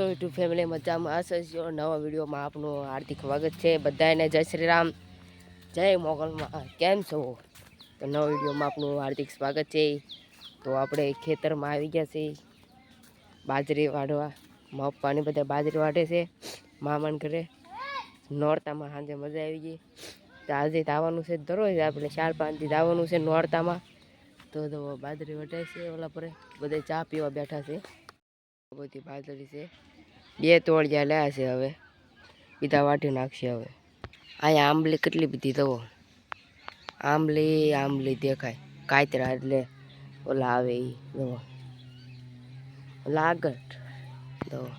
YouTube family મજામાં હશો. નવા વિડીયોમાં આપનું હાર્દિક સ્વાગત છે. બધાને જય શ્રી રામ, જય મોગલમાં. કેમ છો? તો નવા વિડીયોમાં આપનું હાર્દિક સ્વાગત છે. તો આપણે ખેતરમાં આવી ગયા છે બાજરી વાઢવા. મા પપ્પાની બધા બાજરી વાઢે છે મામાને ઘરે. નોરતામાં સાંજે મજા આવી ગઈ. તો આજે આવવાનું છે દરરોજ આપણે 4-5 દી આવવાનું છે નોરતામાં. તો બાજરી વઢાય છે. ઓલા પર બધા ચા પીવા બેઠા છે. બધી બાજરી છે. 2 તોળિયા લ્યા છે. હવે બીજા વાટી નાખશે. હવે અહીંયા આંબલી કેટલી બધી દવો આંબલી દેખાય. કાતરા એટલે ઓલા આવે એ દવો લાગટ દવો.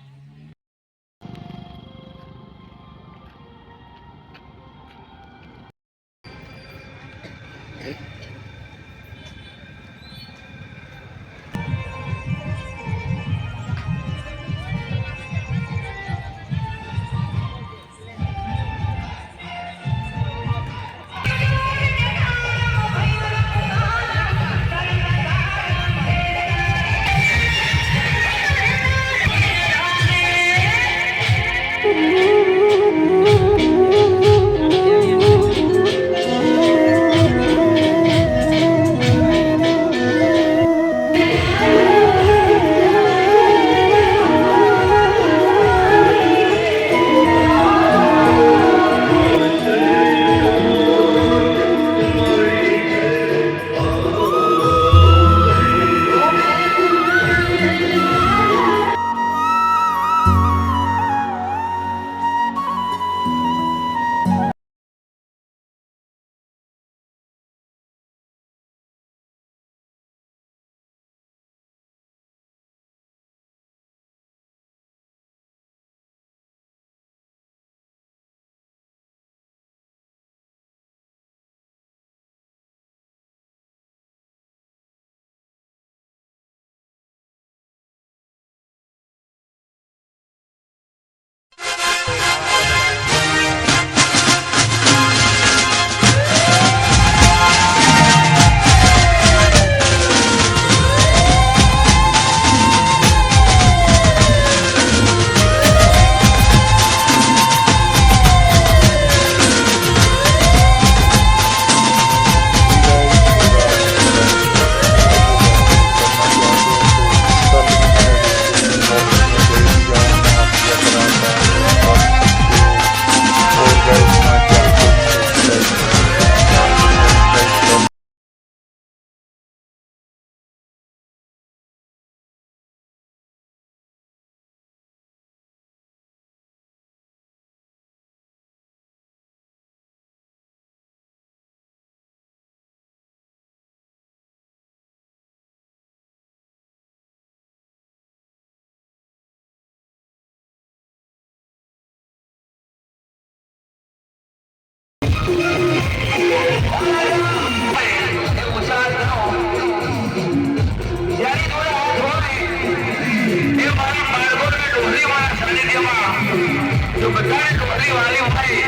જો બધાને ડોહરી વાલી હોય,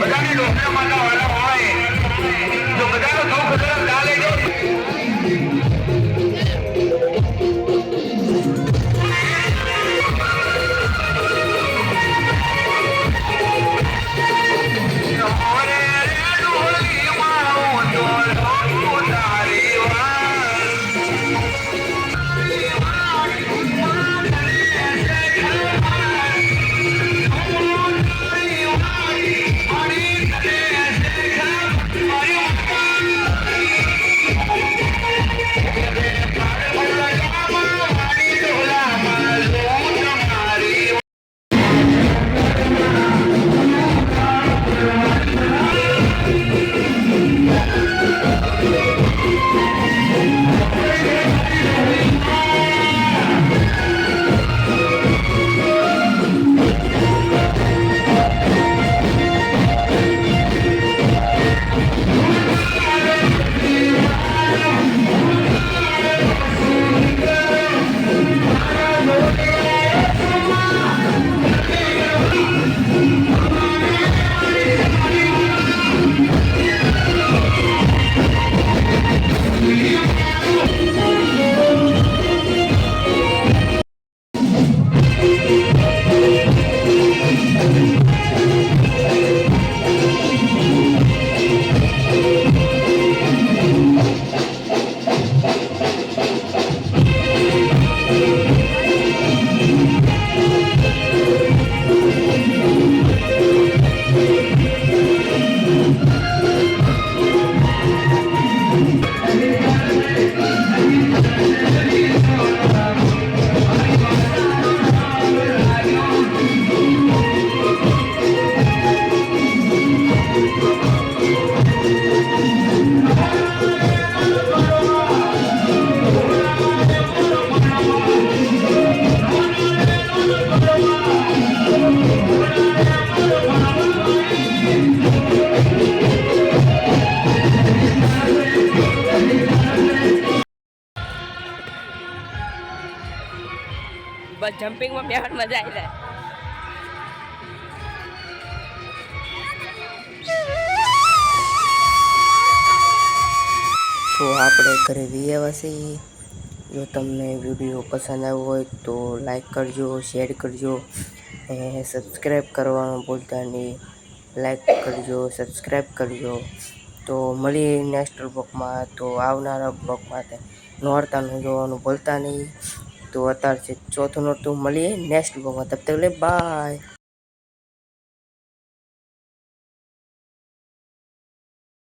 બધાને ડોહરા માતા વાળા હોય, જો બધાનો દુઃખ દર્દ ગાલે જો જમ્પિંગમાં બેહવાની મજા આવી જાય. તો આપણે ઘરે આવ્યા છીએ. જો તમને વિડીયો પસંદ આવ્યો હોય તો લાઈક કરજો, શેર કરજો અને સબસ્ક્રાઈબ કરવાનું ભૂલતા નહીં. લાઈક કરજો, સબસ્ક્રાઈબ કરજો. તો મળીએ નેક્સ્ટ બ્લોગમાં. તો આવનારા બ્લોગમાં નોરતાનું જોવાનું ભૂલતા નહીં. તો અત્યારે છે ચોથું નોરતું. મળીએ નેક્સ્ટ બ્લોગમાં. તબ તક લે બાય.